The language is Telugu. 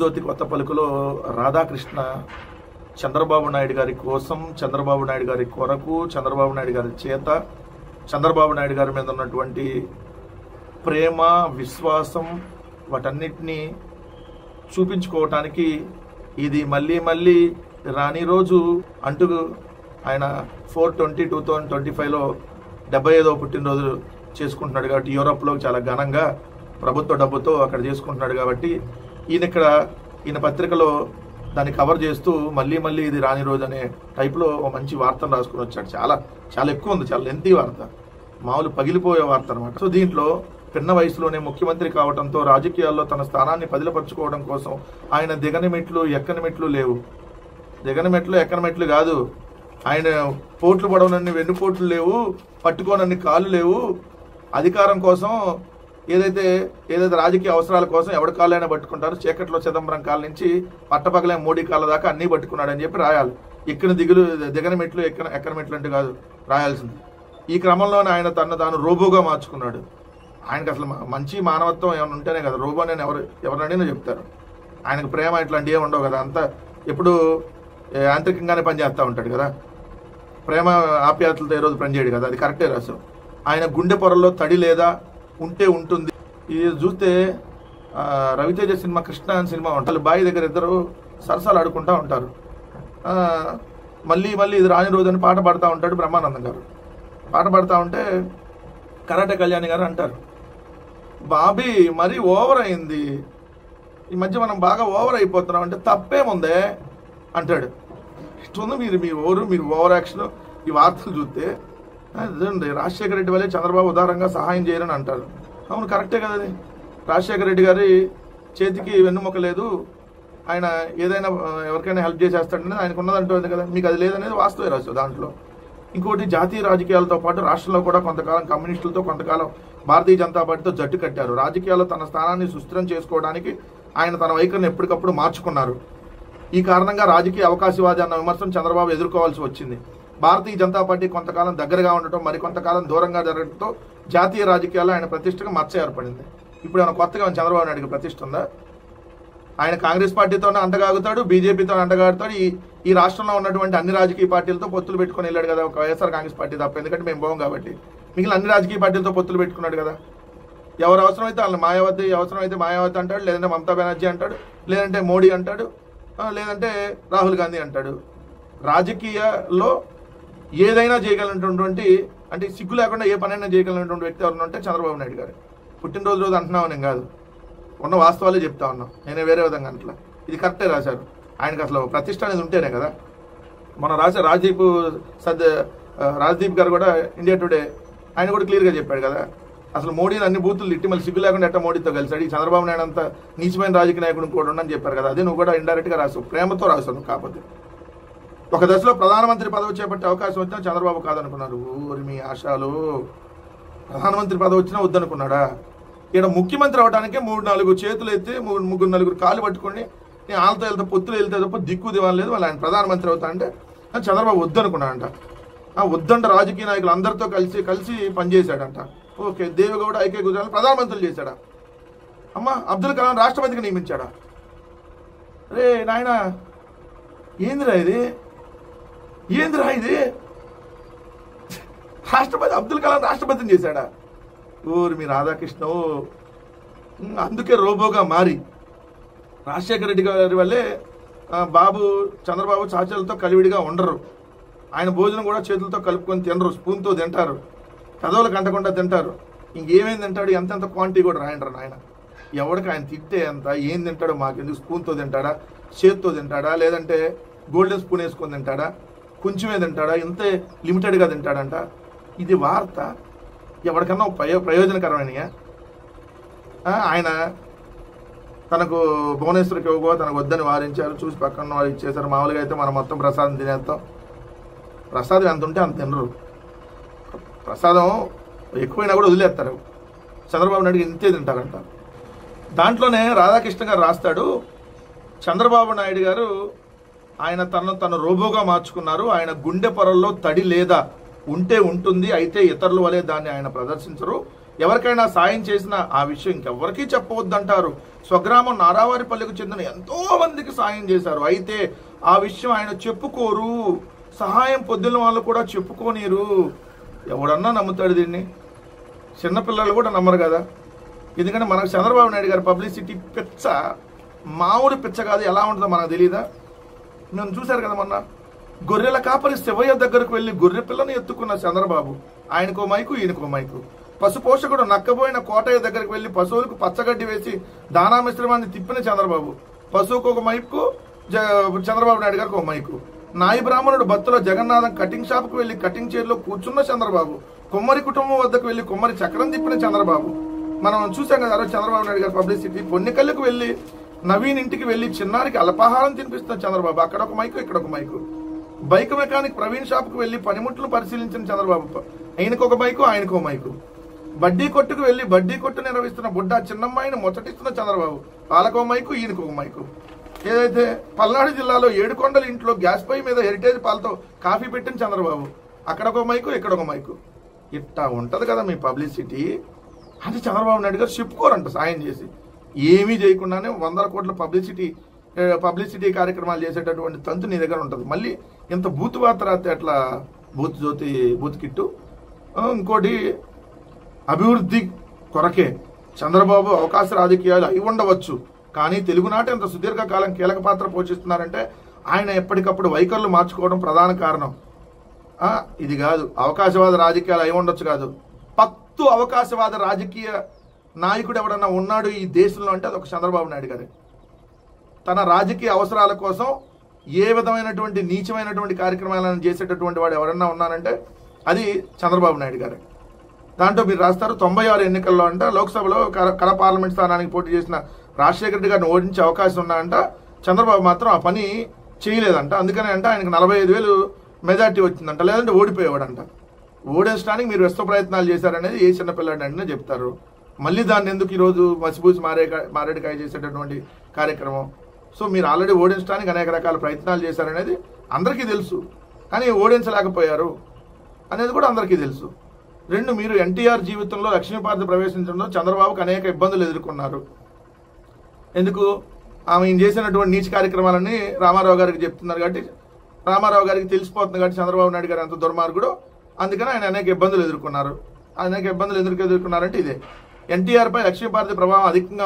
ఆంధ్రజ్యోతి కొత్త పలుకులో రాధాకృష్ణ చంద్రబాబు నాయుడు గారి కోసం, చంద్రబాబు నాయుడు గారి కొరకు, చంద్రబాబు నాయుడు గారి చేత, చంద్రబాబు నాయుడు గారి మీద ఉన్నటువంటి ప్రేమ, విశ్వాసం వాటన్నిటినీ చూపించుకోవటానికి ఇది మళ్ళీ మళ్ళీ రాని రోజు అంటూ ఆయన 4/20/2025లో 75వ పుట్టినరోజు చేసుకుంటున్నాడు కాబట్టి యూరోప్లో చాలా ఘనంగా ప్రభుత్వ డబ్బుతో అక్కడ చేసుకుంటున్నాడు కాబట్టి ఈయన పత్రికలో దాన్ని కవర్ చేస్తూ మళ్ళీ మళ్ళీ ఇది రాని రోజు అనే టైప్లో మంచి వార్తను రాసుకుని వచ్చాడు. చాలా చాలా ఎక్కువ ఉంది, చాలా లెంతీ వార్త, మామూలు పగిలిపోయే వార్త అనమాట. సో దీంట్లో పిన్న వయసులోనే ముఖ్యమంత్రి కావడంతో రాజకీయాల్లో తన స్థానాన్ని పదిలపరచుకోవడం కోసం ఆయన దిగని మెట్లు ఎక్కని మెట్లు లేవు. దిగని మెట్లు ఎక్కని మెట్లు కాదు, ఆయన పోట్లు పడవనన్ని వెన్నుపోట్లు లేవు, పట్టుకోనన్ని కాళ్ళు లేవు. అధికారం కోసం ఏదైతే రాజకీయ అవసరాల కోసం ఎవరి కాళ్ళైనా పట్టుకుంటారు. చీకట్లో చిదంబరం కాళ్ళ నుంచి పట్టపగలే మోడీ కాళ్ళ దాకా అన్నీ పట్టుకున్నాడు అని చెప్పి రాయాలి. దిగని మెట్లు ఎక్కని మెట్లు అంటే కాదు రాయాల్సింది. ఈ క్రమంలోనే ఆయన తను తాను రోబోగా మార్చుకున్నాడు. ఆయనకు అసలు మంచి మానవత్వం ఏమైనా ఉంటేనే కదా రోబో నేను ఎవరినైనా చెప్తారు. ఆయనకు ప్రేమ ఇట్లాంటివి ఏమి ఉండవు కదా, అంతా ఎప్పుడు యాంత్రికంగానే పనిచేస్తూ ఉంటాడు కదా. ప్రేమ ఆప్యాయతలతో ఏ రోజు పనిచేయడు కదా, అది కరెక్టే రాసు. ఆయన గుండె పొరల్లో తడి లేదా ఉంటే ఉంటుంది. ఇది చూస్తే రవితేజ సినిమా కృష్ణ అని సినిమా ఉంటారు, బావి దగ్గర ఇద్దరు సరసాలు ఆడుకుంటూ ఉంటారు. మళ్ళీ ఇది రాని రోజు అని పాట పాడుతూ ఉంటాడు బ్రహ్మానందం గారు. పాట పాడుతూ ఉంటే కరాటే కళ్యాణి గారు అంటారు, బాబీ మరీ ఓవర్ అయింది, ఈ మధ్య మనం బాగా ఓవర్ అయిపోతున్నాం అంటే తప్పేముందే అంటాడు. ఇస్తుంది మీరు ఓవర్ యాక్షన్. ఈ వార్తలు చూస్తే అదండి రాజశేఖర రెడ్డి వల్లే చంద్రబాబు ఉదారంగా సహాయం చేయరని అంటారు. అవును కరెక్టే కదా, అది రాజశేఖర రెడ్డి గారి చేతికి వెన్నుముక లేదు, ఆయన ఏదైనా ఎవరికైనా హెల్ప్ చేసేస్తాడనేది ఆయనకు ఉన్నదంటుంది కదా, మీకు అది లేదనేది వాస్తవే రాసు దాంట్లో. ఇంకోటి జాతీయ రాజకీయాలతో పాటు రాష్ట్రంలో కూడా కొంతకాలం కమ్యూనిస్టులతో, కొంతకాలం భారతీయ జనతా పార్టీతో జట్టు కట్టారు. రాజకీయాల్లో తన స్థానాన్ని సుస్థిరం చేసుకోవడానికి ఆయన తన వైఖరిని ఎప్పటికప్పుడు మార్చుకున్నారు. ఈ కారణంగా రాజకీయ అవకాశవాది అన్న విమర్శను చంద్రబాబు ఎదుర్కోవాల్సి వచ్చింది. భారతీయ జనతా పార్టీ కొంతకాలం దగ్గరగా ఉండటం, మరికొంతకాలం దూరంగా జరగడంతో జాతీయ రాజకీయాల్లో ఆయన ప్రతిష్టగా మచ్చ ఏర్పడింది. ఇప్పుడు ఆయన కొత్తగా చంద్రబాబు నాయుడుకి ప్రతిష్ట ఉందా? ఆయన కాంగ్రెస్ పార్టీతోనే అంటగాగుతాడు, బీజేపీతో అంటగాగుతాడు. ఈ రాష్ట్రంలో ఉన్నటువంటి అన్ని రాజకీయ పార్టీలతో పొత్తులు పెట్టుకుని వెళ్ళాడు కదా, ఒక వైఎస్ఆర్ కాంగ్రెస్ పార్టీ తప్ప, ఎందుకంటే మేము పోం కాబట్టి. మిగిలిన అన్ని రాజకీయ పార్టీలతో పొత్తులు పెట్టుకున్నాడు కదా. ఎవరు అవసరమైతే వాళ్ళని అవసరమైతే మాయావతి అంటాడు, లేదంటే మమతా బెనర్జీ అంటాడు, లేదంటే మోడీ అంటాడు, లేదంటే రాహుల్ గాంధీ అంటాడు. రాజకీయాల్లో ఏదైనా చేయగలిగినటువంటి, అంటే సిగ్గు లేకుండా ఏ పనైనా చేయగలిగినటువంటి వ్యక్తి ఎవరైనా ఉంటే చంద్రబాబు నాయుడు గారు. పుట్టినరోజు అంటున్నావు నేను కాదు, ఉన్న వాస్తవాలే చెప్తా ఉన్నాం, నేనే వేరే విధంగా అంటలా. ఇది కరెక్టే రాశారు. ఆయనకు అసలు ప్రతిష్ట అనేది ఉంటేనే కదా. మన రాశారు రాజ్దీప్ గారు కూడా ఇండియా టుడే ఆయన కూడా క్లియర్గా చెప్పాడు కదా, అసలు మోడీని అన్ని బూతులు ఇట్టి మళ్ళీ సిగ్గు లేకుండా ఎట్లా మోడీతో కలిసాడు, ఈ చంద్రబాబు నాయుడు అంత నీచమైన రాజకీయ నాయకుడు కూడా ఉండని చెప్పారు కదా. అదే నువ్వు కూడా ఇండైరెక్ట్గా రాసావు, ప్రేమతో రాసావు. కాకపోతే ఒక దశలో ప్రధానమంత్రి పదవి చేపట్టే అవకాశం వచ్చినా చంద్రబాబు కాదనుకున్నారు. ఊరి మీ ఆశాలు, ప్రధానమంత్రి పదవి వచ్చినా వద్దనుకున్నాడా? ఇక్కడ ముఖ్యమంత్రి అవడానికి 3-4 చేతులు ఎత్తి 3-4 కాళ్ళు పట్టుకొని నేను వాళ్ళతో వెళ్తే పొత్తులు వెళ్తే తప్ప దిక్కు దివాన్ లేదు, వాళ్ళు ఆయన ప్రధానమంత్రి అవుతా అంటే చంద్రబాబు వద్దనుకున్నాడంట. వద్దంట రాజకీయ నాయకులు అందరితో కలిసి పనిచేశాడంట. ఓకే, దేవేగౌడ, ఐకే గుజరాల్ ప్రధానమంత్రులు చేశాడా? అబ్దుల్ కలాం రాష్ట్రపతికి నియమించాడా? రే నాయన ఏందిరా ఇది రాష్ట్రపతి అబ్దుల్ కలాం రాష్ట్రపతిని చేశాడా? ఊరు మీ రాధాకృష్ణ. అందుకే రోబోగా మారి రాజశేఖర రెడ్డి గారి వల్లే చంద్రబాబు చాచలతో కలివిడిగా ఉండరు. ఆయన భోజనం కూడా చేతులతో కలుపుకొని తినరు, స్పూన్తో తింటారు, పెదవులకు అంటకుండా తింటారు. ఇంకేమేమి తింటాడు, ఎంతెంత క్వాంటిటీ కూడా రాయంటారు ఆయన. ఎవరికి ఆయన తింటే ఎంత, ఏం తింటాడో మాకెందుకు, స్పూన్తో తింటాడా, చేతితో తింటాడా, లేదంటే గోల్డెన్ స్పూన్ వేసుకొని తింటాడా, కొంచెమే తింటాడా, ఇంతే లిమిటెడ్గా తింటాడంట. ఇది వార్త ఎవరికన్నా ప్రయోజనకరమైన. ఆయన తనకు భువనేశ్వరికి ఇవ్వకో తనకు వద్దని వారించారు, చూసి పక్కన వారు ఇచ్చేశారు. మామూలుగా అయితే మనం మొత్తం ప్రసాదం తినేస్తాం, ప్రసాదం ఎంత ఉంటే అంత తినరు, ప్రసాదం ఎక్కువైనా కూడా వదిలేస్తారు. చంద్రబాబు నాయుడు ఇంతే తింటారంట. దాంట్లోనే రాధాకృష్ణ గారు రాస్తాడు, చంద్రబాబు నాయుడు గారు ఆయన తను రోబోగా మార్చుకున్నారు. ఆయన గుండె పొరల్లో తడి లేదా ఉంటే ఉంటుంది, అయితే ఇతరుల వలె దాన్ని ఆయన ప్రదర్శించరు. ఎవరికైనా సాయం చేసినా ఆ విషయం ఇంకెవ్వరికీ చెప్పవద్దంటారు. స్వగ్రామం నారావారిపల్లికి చెందిన ఎంతో మందికి సాయం చేశారు. అయితే ఆ విషయం ఆయన చెప్పుకోరు. సహాయం పొద్దున్న వాళ్ళు కూడా చెప్పుకోనీరు. ఎవడన్నా నమ్ముతాడు దీన్ని? చిన్నపిల్లలు కూడా నమ్మరు కదా. ఎందుకంటే మనకు చంద్రబాబు నాయుడు గారి పబ్లిసిటీ పిచ్చ మామూలు పిచ్చ కాదు. ఎలా ఉంటుందో మనకు తెలియదా? మేము చూశారు కదా మొన్న గొర్రెల కాపరి శివయ్య దగ్గరకు వెళ్ళి గొర్రె పిల్లని ఎత్తుకున్న చంద్రబాబు. ఆయనకో మైకు, ఈయనకో మైకు. పశు పోషకుడు నక్కబోయిన కోటయ్య దగ్గరికి వెళ్ళి పశువులకు పచ్చగడ్డి వేసి దానా మిశ్రమాన్ని తిప్పిన చంద్రబాబు. పశువుకు ఒక మైకు, చంద్రబాబు నాయుడు గారికి ఒక మైకు. నాయి బ్రాహ్మణుడు భక్తుల జగన్నాథం కటింగ్ షాప్కు వెళ్ళి కటింగ్ చైర్లో కూర్చున్న చంద్రబాబు. కుమ్మరి కుటుంబం వద్దకు వెళ్ళి కుమ్మరి చక్రం తిప్పిన చంద్రబాబు. మనం చూసాం కదా ఆ రోజు చంద్రబాబు నాయుడు గారి పబ్లిసిటీ. పొన్నికల్లుకు వెళ్ళి నవీన్ ఇంటికి వెళ్ళి చిన్నారికి అల్పాహారం తినిపిస్తున్న చంద్రబాబు. అక్కడ ఒక మైకు, ఇక్కడ ఒక మైకు. బైక్ మెకానిక్ ప్రవీణ్ షాప్కు వెళ్ళి పనిముట్లు పరిశీలించిన చంద్రబాబు. ఆయనకు ఒక మైకు, ఆయనకు ఒక మైకు. బడ్డీ కొట్టుకు వెళ్ళి బడ్డీ కొట్టు నిర్వహిస్తున్న బుడ్డ చిన్నమ్మాయిని ముచ్చటిస్తున్న చంద్రబాబు. వాళ్ళకో మైకు, ఈయనకు ఒక మైకు. ఏదైతే పల్నాడు జిల్లాలో ఏడుకొండల ఇంట్లో గ్యాస్ పొయ్యి మీద హెరిటేజ్ పాలతో కాఫీ పెట్టిన చంద్రబాబు. అక్కడ ఒక మైకు, ఇక్కడ ఒక మైకు. ఇట్టా ఉంటది కదా మీ పబ్లిసిటీ. అది చంద్రబాబు నాయుడు గారు చెప్పుకోరంట సాయం చేసి. ఏమీ చేయకుండానే 100 కోట్ల పబ్లిసిటీ కార్యక్రమాలు చేసేటటువంటి తంతు నీ దగ్గర ఉంటుంది. మళ్ళీ ఇంత బూత్ వార్త రాస్తే అట్లా బూత్ కిట్టు. ఇంకోటి అభివృద్ధి కొరకే చంద్రబాబు అవకాశ రాజకీయాలు అయి ఉండవచ్చు, కానీ తెలుగునాట ఇంత సుదీర్ఘకాలం కీలక పాత్ర పోషిస్తున్నారంటే ఆయన ఎప్పటికప్పుడు వైఖరులు మార్చుకోవడం ప్రధాన కారణం. ఇది కాదు అవకాశవాద రాజకీయాలు అయి ఉండొచ్చు కాదు. పక్తు అవకాశవాద రాజకీయ నాయకుడు ఎవడన్నా ఉన్నాడు ఈ దేశంలో అంటే అదొక చంద్రబాబు నాయుడు గారే. తన రాజకీయ అవసరాల కోసం ఏ విధమైనటువంటి నీచమైనటువంటి కార్యక్రమాలను చేసేటటువంటి వాడు ఎవరన్నా ఉన్నానంటే అది చంద్రబాబు నాయుడు గారే. దాంట్లో మీరు రాస్తారు 96 ఎన్నికల్లో అంట లోక్సభలో కడ పార్లమెంట్ స్థానానికి పోటీ చేసిన రాజశేఖర రెడ్డి గారిని ఓడించే అవకాశం ఉన్నాయంట. చంద్రబాబు మాత్రం ఆ పని చేయలేదంట. అందుకనే అంటే ఆయనకు 45,000 మెజార్టీ వచ్చిందంట, లేదంటే ఓడిపోయేవాడంట. ఓడించడానికి మీరు విశ్వ ప్రయత్నాలు చేశారనేది ఏ చిన్నపిల్లాడి అంటే చెప్తారు. మళ్ళీ దాన్ని ఎందుకు ఈరోజు మసిబూసి మారేడుకాయ చేసేటటువంటి కార్యక్రమం? సో మీరు ఆల్రెడీ ఓడించడానికి అనేక రకాల ప్రయత్నాలు చేశారనేది అందరికీ తెలుసు, కానీ ఓడించలేకపోయారు అనేది కూడా అందరికీ తెలుసు. రెండు, మీరు ఎన్టీఆర్ జీవితంలో లక్ష్మీపార్వతి ప్రవేశించడంలో చంద్రబాబుకు అనేక ఇబ్బందులు ఎదుర్కొన్నారు. ఎందుకు? ఆమె చేసినటువంటి నీచ కార్యక్రమాలన్నీ రామారావు గారికి చెప్తున్నారు కాబట్టి రామారావు గారికి తెలిసిపోతుంది కాబట్టి చంద్రబాబు నాయుడు గారు అంత దుర్మార్గుడు, అందుకని ఆయన అనేక ఇబ్బందులు ఎదుర్కొన్నారు. అనేక ఇబ్బందులు ఎదుర్కొన్నారంటే ఇదే ఎన్టీఆర్ పై లక్ష్మీపార్వతి ప్రభావం అధికంగా